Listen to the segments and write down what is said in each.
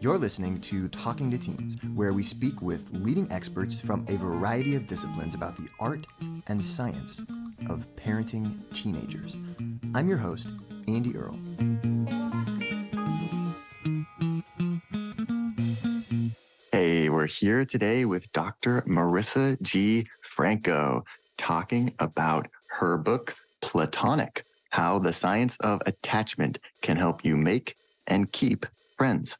You're listening to Talking to Teens, where we speak with leading experts from a variety of disciplines about the art and science of parenting teenagers. I'm your host, Andy Earle. Hey, we're here today with Dr. Marisa G. Franco, talking about her book, Platonic, How the Science of Attachment Can Help You Make and Keep Friends.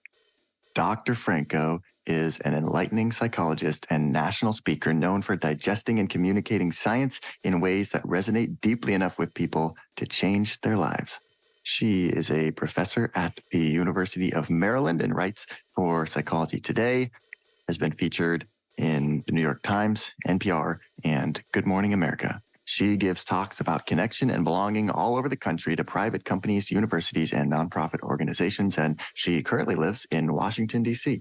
Dr. Franco is an enlightening psychologist and national speaker known for digesting and communicating science in ways that resonate deeply enough with people to change their lives. She is a professor at the University of Maryland and writes for Psychology Today, has been featured in the New York Times, NPR, and Good Morning America. She gives talks about connection and belonging all over the country to private companies, universities, and nonprofit organizations, and she currently lives in Washington, D.C.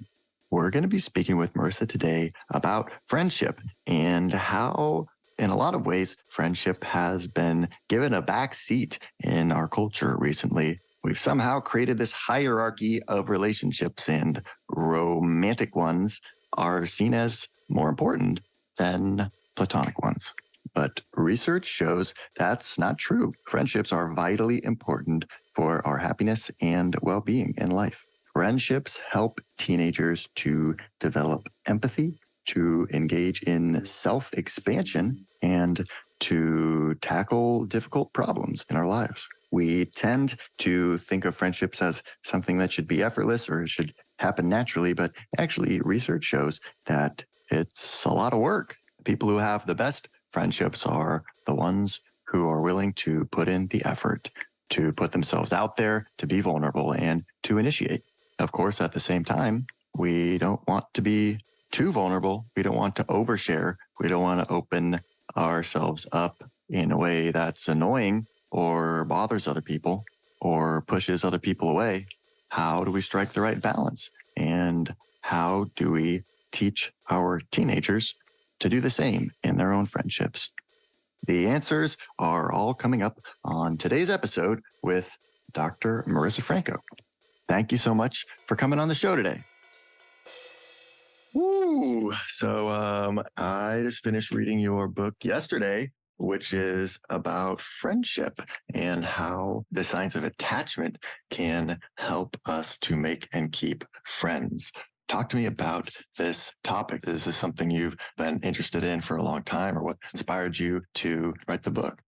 We're going to be speaking with Marisa today about friendship and how, in a lot of ways, friendship has been given a back seat in our culture recently. We've somehow created this hierarchy of relationships, and romantic ones are seen as more important than platonic ones. But research shows that's not true. Friendships are vitally important for our happiness and well-being in life. Friendships help teenagers to develop empathy, to engage in self-expansion, and to tackle difficult problems in our lives. We tend to think of friendships as something that should be effortless or should happen naturally, but actually research shows that it's a lot of work. People who have the best friendships are the ones who are willing to put in the effort, to put themselves out there, to be vulnerable, and to initiate. Of course, at the same time, we don't want to be too vulnerable. We don't want to overshare. We don't want to open ourselves up in a way that's annoying or bothers other people or pushes other people away. How do we strike the right balance? And how do we teach our teenagers to do the same in their own friendships? The answers are all coming up on today's episode with Dr. Marisa Franco. Thank you so much for coming on the show today. Woo! So I just finished reading your book yesterday, which is about friendship and how the science of attachment can help us to make and keep friends. Talk to me about this topic. Is this something you've been interested in for a long time, or what inspired you to write the book?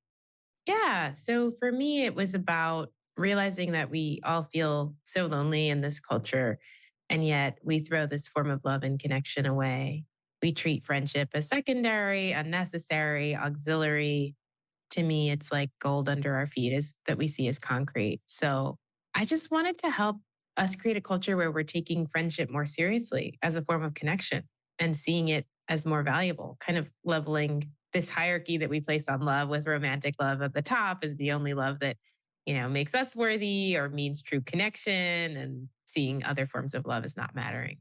Yeah. So for me, it was about realizing that we all feel so lonely in this culture, and yet we throw this form of love and connection away. We treat friendship as secondary, unnecessary, auxiliary. To me, it's like gold under our feet is that we see as concrete. So I just wanted to help us create a culture where we're taking friendship more seriously as a form of connection and seeing it as more valuable, kind of leveling this hierarchy that we place on love, with romantic love at the top is the only love that, makes us worthy or means true connection, and seeing other forms of love as not mattering.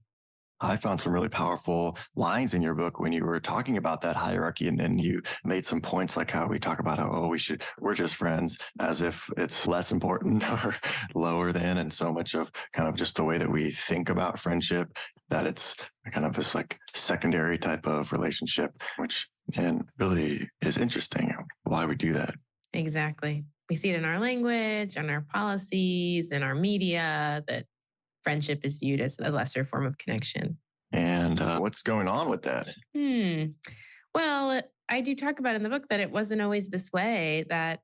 I found some really powerful lines in your book when you were talking about that hierarchy, and then you made some points like how we talk about how, we're just friends, as if it's less important or lower than, and so much of kind of just the way that we think about friendship, that it's kind of this like secondary type of relationship, which and really is interesting why we do that. Exactly. We see it in our language, on our policies, in our media, that friendship is viewed as a lesser form of connection. And what's going on with that? Well, I do talk about in the book that it wasn't always this way, that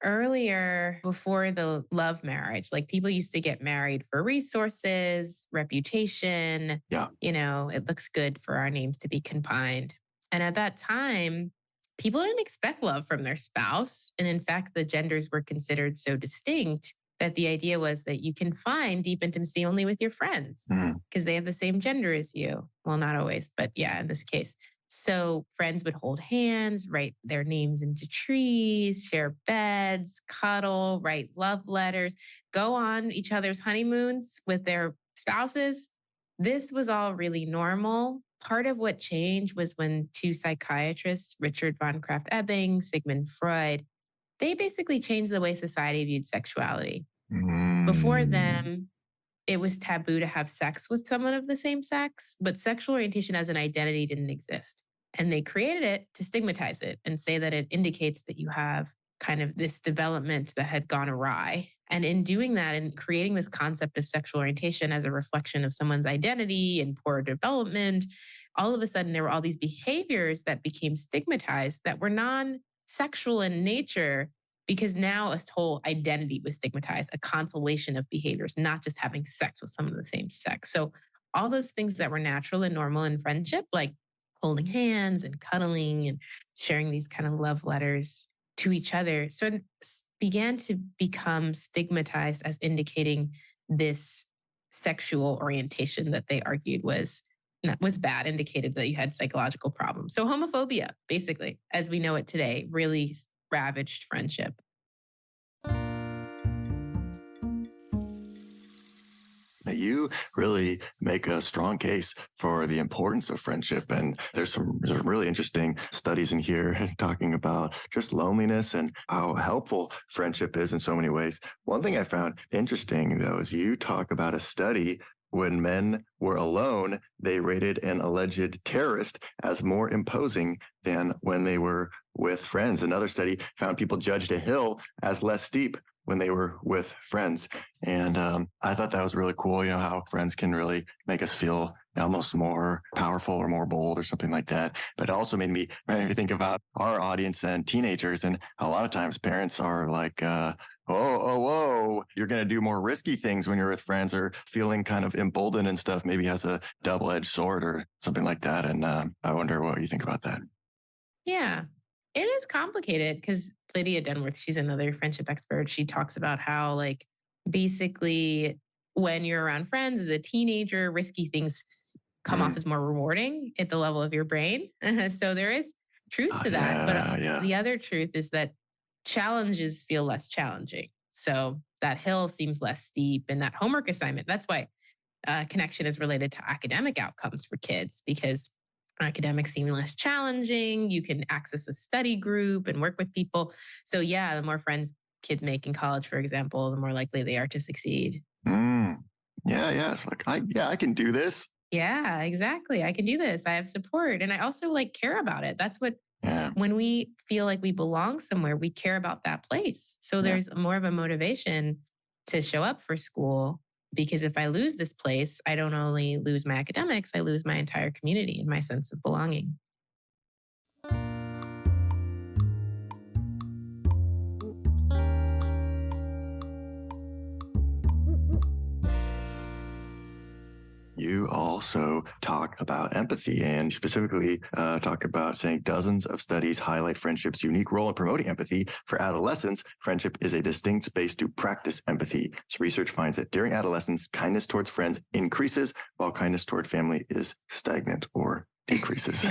earlier, before the love marriage, like people used to get married for resources, reputation. Yeah. It looks good for our names to be combined. And at that time, people didn't expect love from their spouse. And in fact, the genders were considered so distinct that the idea was that you can find deep intimacy only with your friends because they have the same gender as you. Well, not always, but yeah, in this case. So friends would hold hands, write their names into trees, share beds, cuddle, write love letters, go on each other's honeymoons with their spouses. This was all really normal. Part of what changed was when two psychiatrists, Richard von Krafft-Ebing, Sigmund Freud, they basically changed the way society viewed sexuality. Before them, it was taboo to have sex with someone of the same sex, but sexual orientation as an identity didn't exist. And they created it to stigmatize it and say that it indicates that you have kind of this development that had gone awry. And in doing that and creating this concept of sexual orientation as a reflection of someone's identity and poor development, all of a sudden there were all these behaviors that became stigmatized that were non sexual in nature because now a whole identity was stigmatized, a constellation of behaviors, not just having sex with someone of the same sex. So all those things that were natural and normal in friendship, like holding hands and cuddling and sharing these kind of love letters to each other, sort of began to become stigmatized as indicating this sexual orientation that they argued was bad, indicated that you had psychological problems. So homophobia, basically, as we know it today, really ravaged friendship. You really make a strong case for the importance of friendship. And there's some really interesting studies in here talking about just loneliness and how helpful friendship is in so many ways. One thing I found interesting, though, is you talk about a study when men were alone, they rated an alleged terrorist as more imposing than when they were with friends. Another study found people judged a hill as less steep when they were with friends. And I thought that was really cool, how friends can really make us feel almost more powerful or more bold or something like that. But it also made me think about our audience and teenagers. And a lot of times parents are like, whoa, you're going to do more risky things when you're with friends, or feeling kind of emboldened and stuff, maybe has a double-edged sword or something like that. And I wonder what you think about that. Yeah. It is complicated because Lydia Denworth, she's another friendship expert. She talks about how, like, basically, when you're around friends as a teenager, risky things come off as more rewarding at the level of your brain. So there is truth to that. But Yeah. the other truth is that challenges feel less challenging. So that hill seems less steep. And that homework assignment, that's why connection is related to academic outcomes for kids, because academics seem less challenging. You can access a study group and work with people. So, yeah, the more friends kids make in college, for example, the more likely they are to succeed. Yeah. It's like, I can do this. Yeah, exactly. I can do this. I have support. And I also care about it. That's what, when we feel like we belong somewhere, we care about that place. So there's more of a motivation to show up for school, because if I lose this place, I don't only lose my academics, I lose my entire community and my sense of belonging. You also talk about empathy, and specifically talk about saying dozens of studies highlight friendship's unique role in promoting empathy. For adolescents, friendship is a distinct space to practice empathy. So research finds that during adolescence, kindness towards friends increases, while kindness toward family is stagnant or decreases.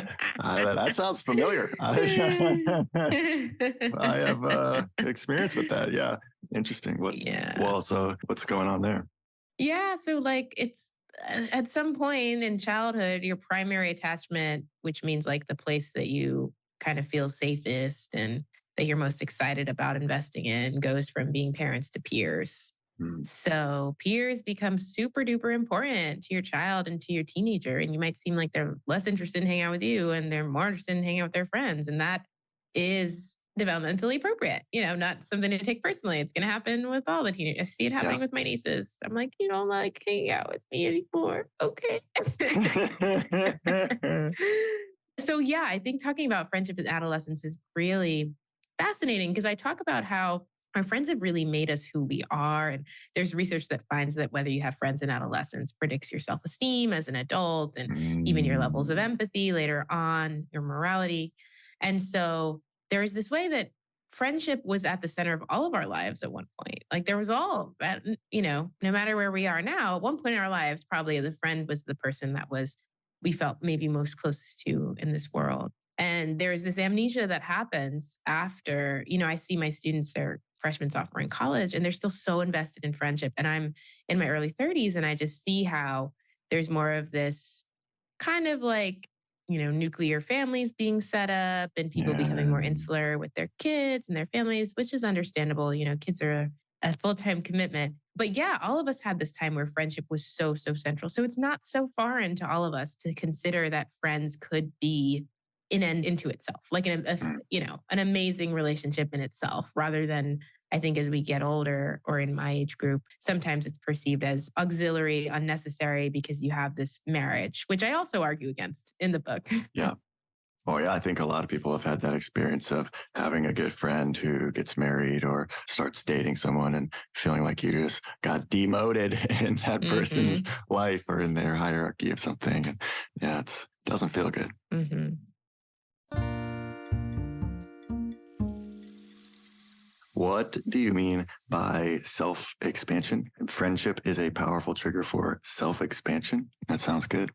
That sounds familiar. I have experience with that. Yeah. Interesting. Yeah. So what's going on there? Yeah. So, it's at some point in childhood, your primary attachment, which means the place that you kind of feel safest and that you're most excited about investing in, goes from being parents to peers. So peers become super duper important to your child and to your teenager. And you might seem like they're less interested in hanging out with you and they're more interested in hanging out with their friends. And that is developmentally appropriate, not something to take personally. It's going to happen with all the teenagers. I see it happening with my nieces. I'm like, you don't like hanging out with me anymore. Okay. So, yeah, I think talking about friendship in adolescence is really fascinating, because I talk about how our friends have really made us who we are. And there's research that finds that whether you have friends in adolescence predicts your self esteem as an adult, and even your levels of empathy later on, your morality. And so there is this way that friendship was at the center of all of our lives at one point. There was no matter where we are now, at one point in our lives, probably the friend was the person that we felt maybe most closest to in this world. And there's this amnesia that happens after, I see my students, they're freshmen, sophomore in college, and they're still so invested in friendship. And I'm in my early 30s, and I just see how there's more of this kind of nuclear families being set up and people becoming more insular with their kids and their families, which is understandable. Kids are a full-time commitment. But yeah, all of us had this time where friendship was so, so central. So it's not so foreign to all of us to consider that friends could be an end into itself, like Mm. an amazing relationship in itself, rather than I think as we get older or in my age group, sometimes it's perceived as auxiliary, unnecessary because you have this marriage, which I also argue against in the book. Yeah. Oh, yeah. I think a lot of people have had that experience of having a good friend who gets married or starts dating someone and feeling like you just got demoted in that person's Hmm. life or in their hierarchy of something. And yeah, it doesn't feel good. Hmm. What do you mean by self expansion? Friendship is a powerful trigger for self expansion. That sounds good.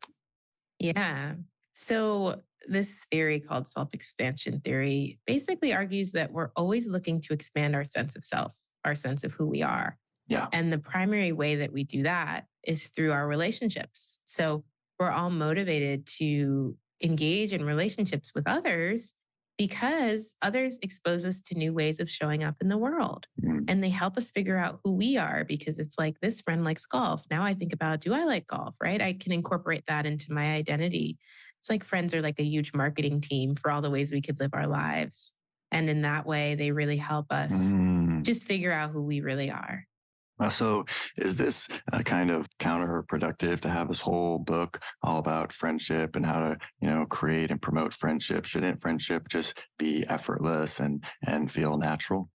Yeah. So, this theory called self expansion theory basically argues that we're always looking to expand our sense of self, our sense of who we are. Yeah. And the primary way that we do that is through our relationships. So, we're all motivated to engage in relationships with others because others expose us to new ways of showing up in the world. Mm. And they help us figure out who we are because it's like this friend likes golf. Now I think about, do I like golf, right? I can incorporate that into my identity. It's like friends are like a huge marketing team for all the ways we could live our lives. And in that way, they really help us Mm. just figure out who we really are. So, is this kind of counterproductive to have this whole book all about friendship and how to, create and promote friendship? Shouldn't friendship just be effortless and feel natural?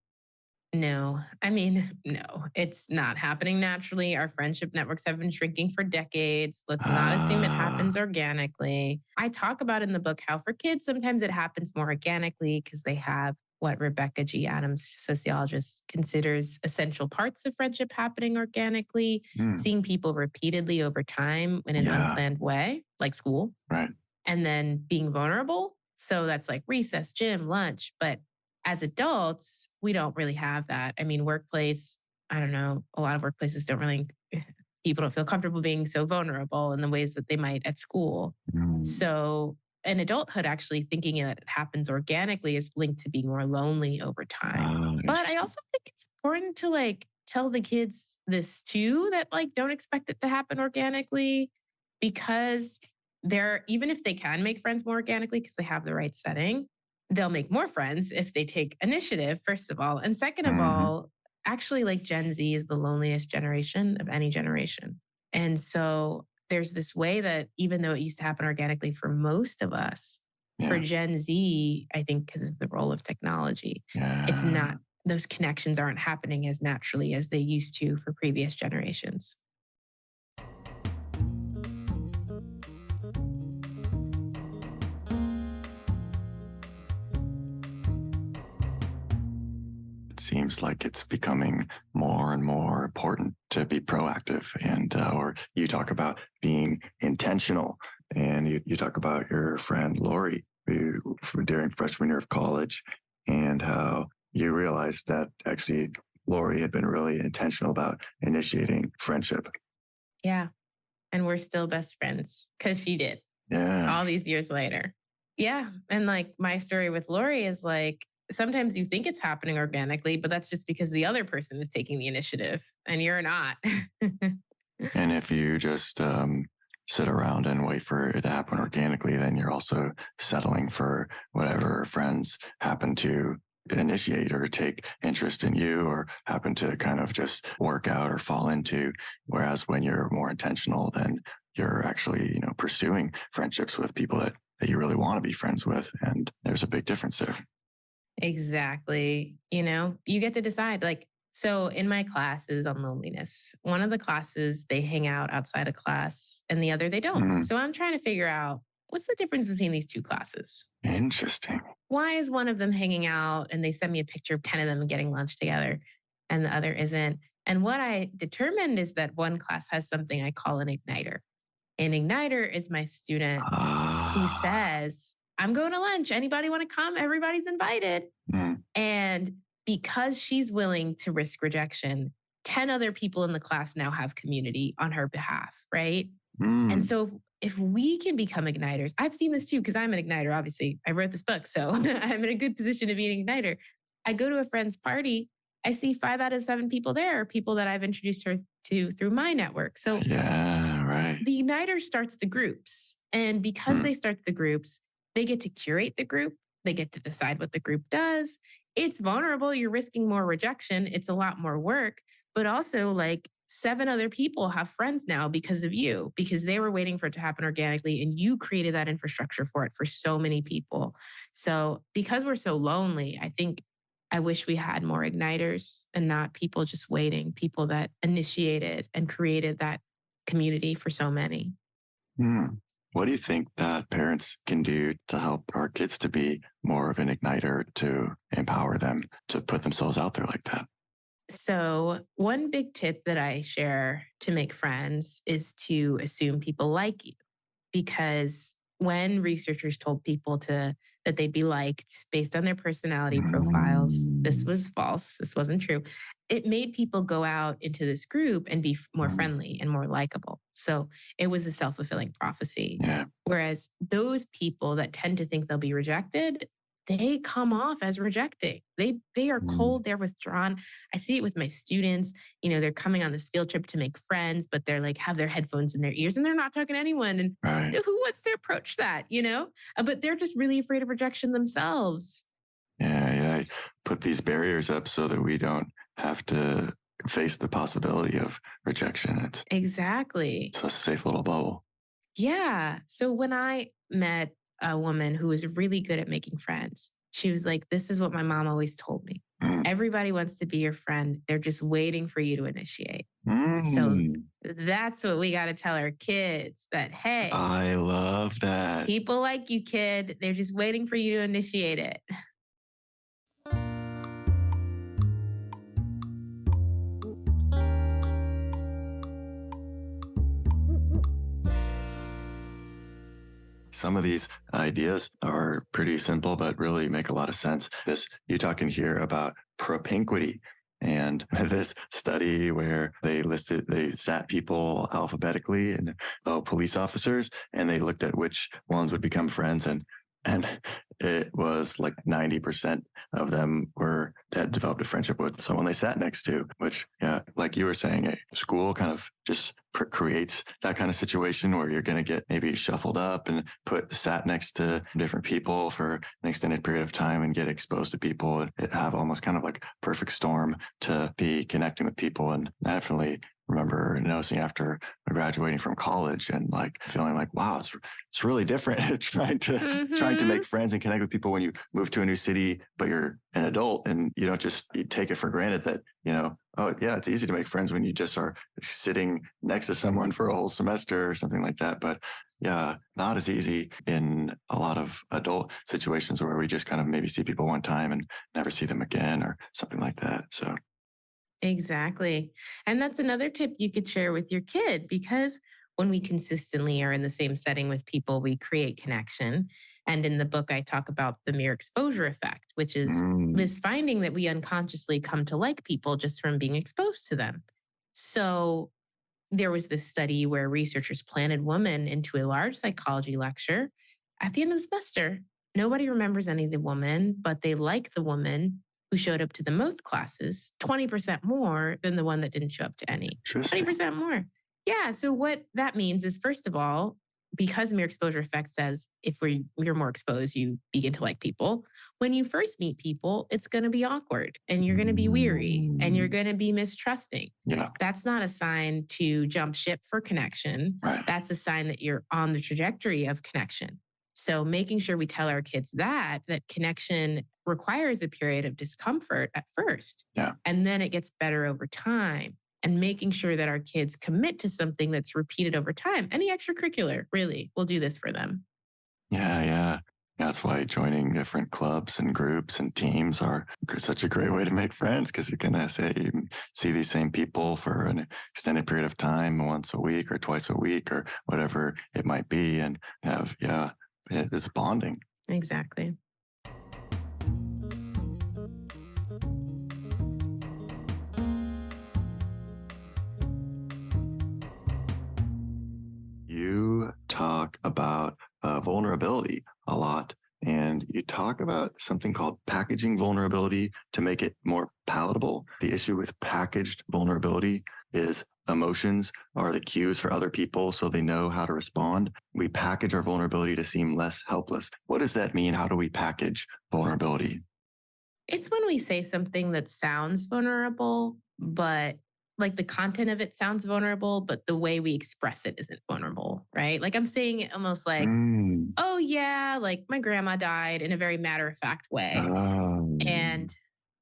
No, I mean, no, it's not happening naturally. Our friendship networks have been shrinking for decades. Let's not assume it Ah, happens organically. I talk about in the book how for kids, sometimes it happens more organically because they have what Rebecca G. Adams, sociologist, considers essential parts of friendship happening organically, mm, seeing people repeatedly over time in an yeah, unplanned way, like school, right. and then being vulnerable. So that's like recess, gym, lunch. But as adults, we don't really have that. I mean, workplace, I don't know, a lot of workplaces don't really, people don't feel comfortable being so vulnerable in the ways that they might at school. Mm, So in adulthood, actually thinking that it happens organically is linked to being more lonely over time. But I interesting. also think it's important to like tell the kids this too, that like don't expect it to happen organically because they're, even if they can make friends more organically because they have the right setting, they'll make more friends if they take initiative, first of all. And second of Hmm. all, actually, like Gen Z is the loneliest generation of any generation. And so there's this way that even though it used to happen organically for most of us, for Yeah, Gen Z, I think because of the role of technology, it's yeah. not, those connections aren't happening as naturally as they used to for previous generations. It seems like it's becoming more and more important to be proactive. And, or you talk about being intentional. And you talk about your friend Lori during freshman year of college and how you realized that actually Lori had been really intentional about initiating friendship. Yeah. And we're still best friends because she did Yeah. all these years later. Yeah. And like my story with Lori is like, sometimes you think it's happening organically, but that's just because the other person is taking the initiative and you're not. And if you just sit around and wait for it to happen organically, then you're also settling for whatever friends happen to initiate or take interest in you or happen to kind of just work out or fall into. Whereas when you're more intentional, then you're actually, pursuing friendships with people that you really want to be friends with. And there's a big difference there. Exactly. You get to decide. Like, so in my classes on loneliness, one of the classes they hang out outside of class and the other they don't. Mm, So I'm trying to figure out what's the difference between these two classes? interesting. Why is one of them hanging out and they send me a picture of 10 of them getting lunch together and the other isn't? And what I determined is that one class has something I call an igniter. An igniter is my student who Ah, says, I'm going to lunch. Anybody want to come? Everybody's invited. mm, And because she's willing to risk rejection, 10 other people in the class now have community on her behalf, right? And mm, so if we can become igniters, I've seen this too, because I'm an igniter, obviously. I wrote this book, so I'm in a good position to be an igniter. I go to a friend's party I see 5 out of 7 people there are people that I've introduced her to through my network. So Yeah, right. the igniter starts the groups. And because Hmm. they start the groups, they get to curate the group. They get to decide what the group does. It's vulnerable. You're risking more rejection. It's a lot more work. But also, like 7 other people have friends now because of you, because they were waiting for it to happen organically. And you created that infrastructure for it for so many people. So, because we're so lonely, I think I wish we had more igniters and not people just waiting, people that initiated and created that community for so many. Hmm. What do you think that parents can do to help our kids to be more of an igniter, to empower them to put themselves out there like that? So, one big tip that I share to make friends is to assume people like you, because when researchers told people to that they'd be liked based on their personality profiles, this Mm, was false. This wasn't true. It made people go out into this group and be more mm, friendly and more likable. So it was a self-fulfilling prophecy. yeah. Whereas those people that tend to think they'll be rejected, they come off as rejecting. They are Mm, cold, they're withdrawn. I see it with my students. You know, they're coming on this field trip to make friends, but they're like have their headphones in their ears and they're not talking to anyone. And right. who wants to approach that, you know? But they're just really afraid of rejection themselves. Yeah, yeah. Put these barriers up so that we don't have to face the possibility of rejection. Exactly. It's a safe little bubble. Yeah. So when I met a woman who was really good at making friends, she was like, this is what my mom always told me. Mm. Everybody wants to be your friend. They're just waiting for you to initiate. So Mm. that's what we got to tell our kids that, hey, I love that. people like you, kid. They're just waiting for you to initiate it. Some of these ideas are pretty simple, but really make a lot of sense. You talking here about propinquity, and this study where they sat people alphabetically and police officers, and they looked at which ones would become friends, and it was like 90% of them were had developed a friendship with someone they sat next to, which, yeah, like you were saying, a school kind of just creates that kind of situation where you're going to get maybe shuffled up and sat next to different people for an extended period of time and get exposed to people and have almost kind of like perfect storm to be connecting with people. And I definitely remember noticing after graduating from college and like feeling like, wow, it's really different trying to make Hmm. friends and connect with people when you move to a new city, but you're an adult and you don't just you take it for granted that, oh yeah, it's easy to make friends when you just are sitting next to someone for a whole semester or something like that. But yeah, not as easy in a lot of adult situations where we just kind of maybe see people one time and never see them again or something like that. So, Exactly. And that's another tip you could share with your kid, because when we consistently are in the same setting with people, we create connection. And in the book, I talk about the mere exposure effect, which is mm, this finding that we unconsciously come to like people just from being exposed to them. So there was this study where researchers planted women into a large psychology lecture at the end of the semester. Nobody remembers any of the woman, but they like the woman who showed up to the most classes 20% more than the one that didn't show up to any. interesting. 20% more. Yeah. So, what that means is, first of all, because mere exposure effect says if you're more exposed, you begin to like people. When you first meet people, it's going to be awkward and you're going to be weary and you're Mm, going to be mistrusting. yeah, That's not a sign to jump ship for connection. right. That's a sign that you're on the trajectory of connection. So making sure we tell our kids that connection requires a period of discomfort at first, Yeah. and then it gets better over time. And making sure that our kids commit to something that's repeated over time. Any extracurricular really will do this for them. Yeah, yeah. That's why joining different clubs and groups and teams are such a great way to make friends because you're gonna say you see these same people for an extended period of time, once a week or twice a week or whatever it might be, and it's bonding. Exactly. You talk about vulnerability a lot And you talk about something called packaging vulnerability to make it more palatable. The issue with packaged vulnerability is emotions are the cues for other people so they know how to respond. We package our vulnerability to seem less helpless. What does that mean? How do we package vulnerability? It's when we say something that sounds vulnerable, but like the content of it sounds vulnerable, but the way we express it isn't vulnerable, right? Like I'm saying it almost like, Mm. oh, yeah, like my grandma died in a very matter of fact way. Um, And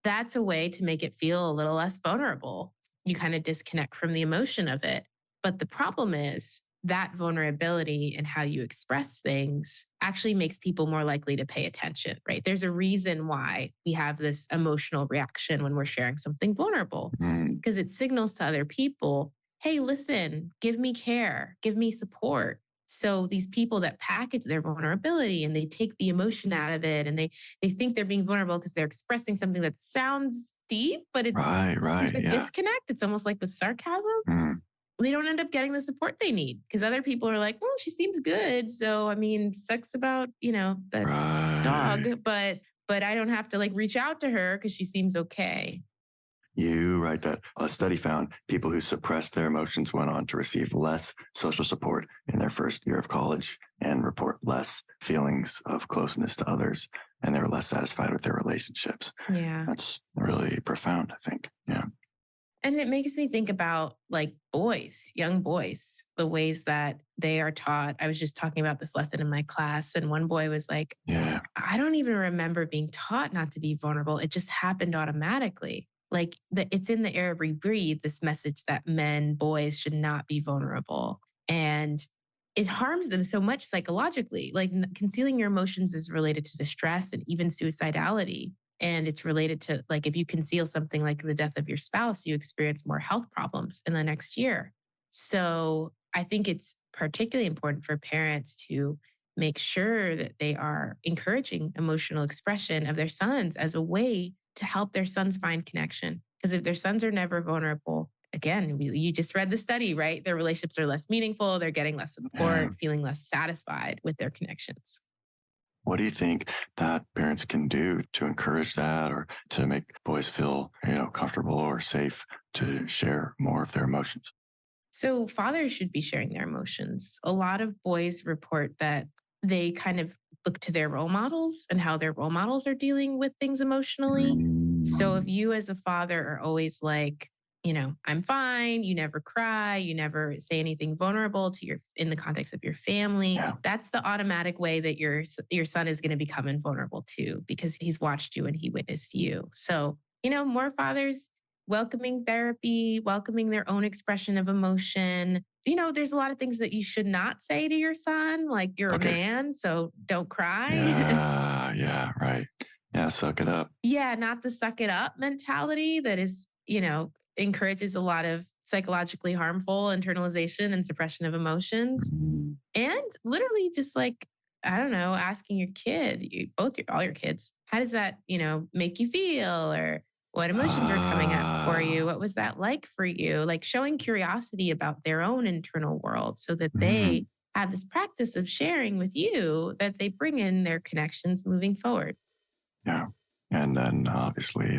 that's a way to make it feel a little less vulnerable. You kind of disconnect from the emotion of it. But the problem is that vulnerability and how you express things actually makes people more likely to pay attention, right? There's a reason why we have this emotional reaction when we're sharing something vulnerable, mm, because it signals to other people, hey, listen, give me care, give me support. So these people that package their vulnerability and they take the emotion out of it and they think they're being vulnerable because they're expressing something that sounds deep, but there's right. a Yeah. disconnect. It's almost like with sarcasm. Mm, They don't end up getting the support they need because other people are like, well, she seems good. So I mean, sucks about, that right. dog, but I don't have to like reach out to her because she seems okay. You write that a study found people who suppressed their emotions went on to receive less social support in their first year of college and report less feelings of closeness to others, and they were less satisfied with their relationships. Yeah. That's really profound, I think. Yeah. And it makes me think about like boys, young boys, the ways that they are taught. I was just talking about this lesson in my class, and one boy was like, Yeah. I don't even remember being taught not to be vulnerable. It just happened automatically. Like it's in the air we breathe, this message that men, boys should not be vulnerable. And it harms them so much psychologically. Like concealing your emotions is related to distress and even suicidality. And it's related to like if you conceal something like the death of your spouse, you experience more health problems in the next year. So I think it's particularly important for parents to make sure that they are encouraging emotional expression of their sons as a way to help their sons find connection. Because if their sons are never vulnerable, again, you just read the study, right? Their relationships are less meaningful, they're getting less Yeah. support, feeling less satisfied with their connections. What do you think that parents can do to encourage that or to make boys feel, comfortable or safe to share more of their emotions? So, fathers should be sharing their emotions. A lot of boys report that they kind of look to their role models and how their role models are dealing with things emotionally. So, if Mm, you as a father are always like, I'm fine, you never cry, you never say anything vulnerable to your in the context of your family, yeah. that's the automatic way that your son is going to become invulnerable too because he's watched you and he witnessed you. So, more fathers welcoming therapy, welcoming their own expression of emotion. There's a lot of things that you should not say to your son, like you're a Okay. man, so don't cry. Yeah. Yeah. Right. Yeah. Suck it up. Yeah, not the suck it up mentality that is, encourages a lot of psychologically harmful internalization and suppression of emotions. Mm, And literally just like, I don't know, asking your kid, all your kids, how does that, make you feel? Or what emotions were coming up for you? ah, What was that like for you? Like showing curiosity about their own internal world so that they mm, have this practice of sharing with you that they bring in their connections moving forward. yeah. And then obviously,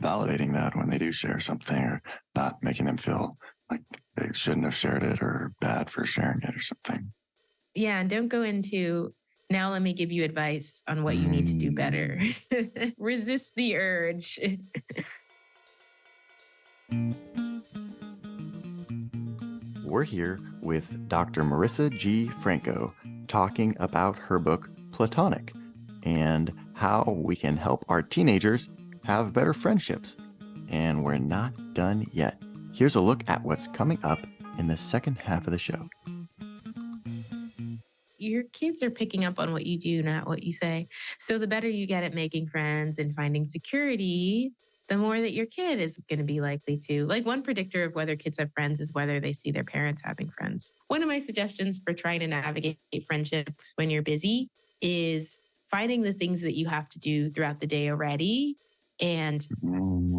validating that when they do share something or not making them feel like they shouldn't have shared it or bad for sharing it or something. Yeah. And don't go into, now let me give you advice on what you need to do better. Mm. Resist the urge. We're here with Dr. Marisa G. Franco talking about her book, Platonic, and how we can help our teenagers have better friendships. And we're not done yet. Here's a look at what's coming up in the second half of the show. Your kids are picking up on what you do, not what you say. So the better you get at making friends and finding security, the more that your kid is going to be likely to. Like one predictor of whether kids have friends is whether they see their parents having friends. One of my suggestions for trying to navigate friendships when you're busy is finding the things that you have to do throughout the day already and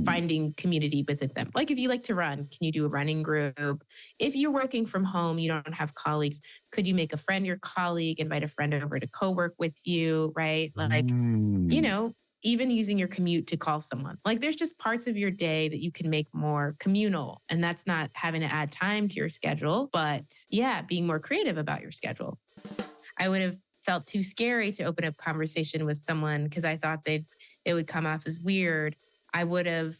finding community within them. Like if you like to run, can you do a running group? If you're working from home, you don't have colleagues, could you make a friend your colleague, invite a friend over to co-work with you, right? Like, even using your commute to call someone. Like there's just parts of your day that you can make more communal. And that's not having to add time to your schedule, but yeah, being more creative about your schedule. I would have felt too scary to open up conversation with someone because I thought it would come off as weird. I would have,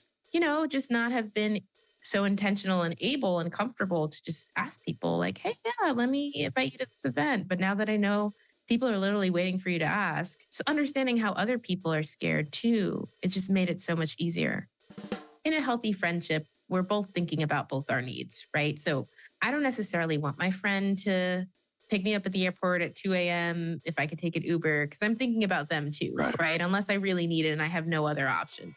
just not have been so intentional and able and comfortable to just ask people like, hey, yeah, let me invite you to this event. But now that I know people are literally waiting for you to ask, so understanding how other people are scared too, it just made it so much easier. In a healthy friendship, we're both thinking about both our needs, right? So I don't necessarily want my friend to pick me up at the airport at 2 a.m. if I could take an Uber, because I'm thinking about them too, right? Unless I really need it and I have no other option.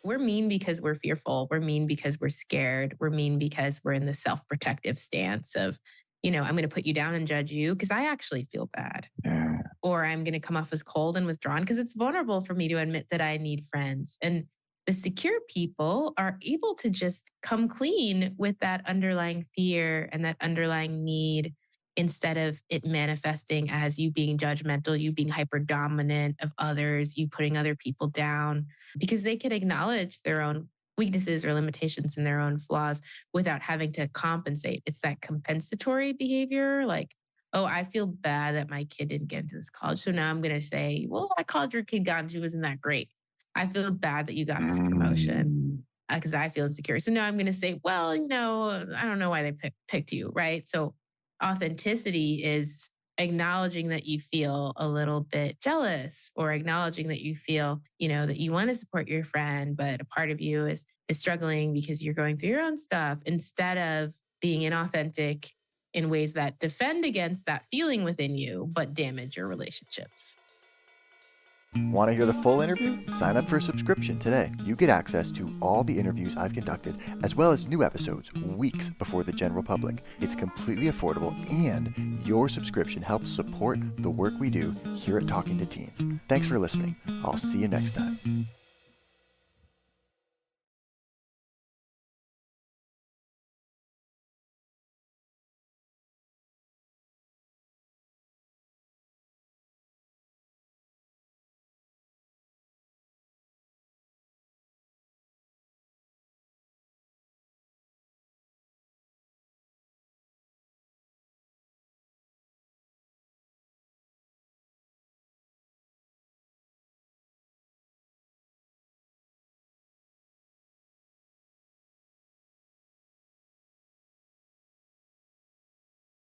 We're mean because we're fearful. We're mean because we're scared. We're mean because we're in the self-protective stance of, I'm going to put you down and judge you because I actually feel bad. Yeah. Or I'm going to come off as cold and withdrawn because it's vulnerable for me to admit that I need friends. And the secure people are able to just come clean with that underlying fear and that underlying need instead of it manifesting as you being judgmental, you being hyper dominant of others, you putting other people down, because they can acknowledge their own weaknesses or limitations and their own flaws without having to compensate. It's that compensatory behavior, like, oh, I feel bad that my kid didn't get into this college. So now I'm going to say, well, that college your kid got into wasn't that great. I feel bad that you got this promotion because I feel insecure. So now I'm going to say, well, I don't know why they picked you, right? So authenticity is acknowledging that you feel a little bit jealous or acknowledging that you feel, that you want to support your friend, but a part of you is struggling because you're going through your own stuff instead of being inauthentic in ways that defend against that feeling within you, but damage your relationships. Want to hear the full interview? Sign up for a subscription today. You get access to all the interviews I've conducted, as well as new episodes weeks before the general public. It's completely affordable, and your subscription helps support the work we do here at Talking to Teens. Thanks for listening. I'll see you next time.